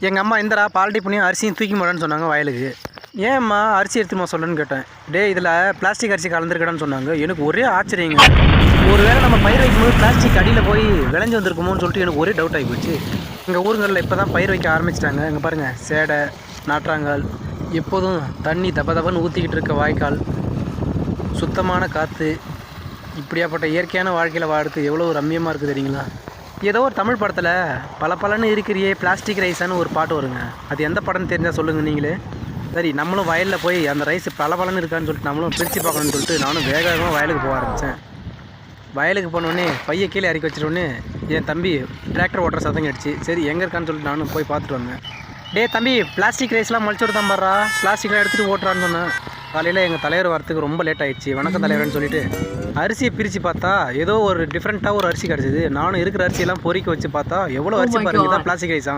எங்கள் அம்மா இந்தடா பால்ட்டி புண்ணியம் அரிசியும் தூக்கி மாடன்னு சொன்னாங்க வயலுக்கு. ஏன்ம்மா அரிசி எடுத்துமா சொல்லுன்னு கேட்டேன். இதில் பிளாஸ்டிக் அரிசி கலந்துருக்கடான்னு சொன்னாங்க. எனக்கு ஒரே ஆச்சரியங்க. ஒருவேளை நம்ம பயிர் வைக்கும்போது பிளாஸ்டிக் அடியில் போய் விளைஞ்சு வந்திருக்குமோன்னு சொல்லிட்டு எனக்கு ஒரே டவுட் ஆகி போச்சு. எங்கள் ஊருங்களில் இப்போ தான் பயிர் வைக்க ஆரம்பிச்சிட்டாங்க. இங்கே பாருங்கள், சேடை, நாற்றாங்கால், எப்போதும் தண்ணி தபன்னு ஊற்றிக்கிட்டு இருக்க வாய்க்கால், சுத்தமான காற்று, இப்படியாப்பட்ட இயற்கையான வாழ்க்கையில் வாடுறது எவ்வளோ ரம்மியமாக இருக்குது தெரியுங்களா? ஏதோ ஒரு தமிழ் படத்தில் பலன்னு இருக்கிறியே பிளாஸ்டிக் ரைஸான்னு ஒரு பாட்டு வருங்க. அது எந்த படம்னு தெரிஞ்சால் சொல்லுங்கள் நீங்களே. சரி, நம்மளும் வயலில் போய் அந்த ரைஸ் பலன்னு இருக்கான்னு சொல்லிட்டு நம்மளும் பிரித்து பார்க்கணுன்னு சொல்லிட்டு நானும் வேகமாக வயலுக்கு போக ஆரம்பித்தேன். வயலுக்கு போனோடனே பையை கீழே இறக்கி வச்சிட்டோடனே என் தம்பி டிராக்டர் ஓட்டுற சத்தம் கிடச்சி. சரி, எங்கே இருக்கான்னு சொல்லிட்டு நானும் போய் பார்த்துட்டு வந்தேன். தம்பி, பிளாஸ்டிக் ரைஸ்லாம் மலிச்சு விட்டு தான் பாடுறா, பிளாஸ்டிக்லாம் எடுத்துகிட்டு ஓட்டுறான்னு சொன்னேன். காலையில் எங்கள் தலைவர் வரத்துக்கு ரொம்ப லேட் ஆகிடுச்சு. வணக்கம் தலைவர்னு சொல்லிட்டு அரிசியை பிரித்து பார்த்தா ஏதோ ஒரு டிஃப்ரெண்ட்டாக ஒரு அரிசி கிடச்சிது. நானும் இருக்கிற அரிசியெல்லாம் பொறிக்க வச்சு பார்த்தா எவ்வளோ அரிசி பாருங்க, தான் பிளாஸ்டிக் ரைஸா.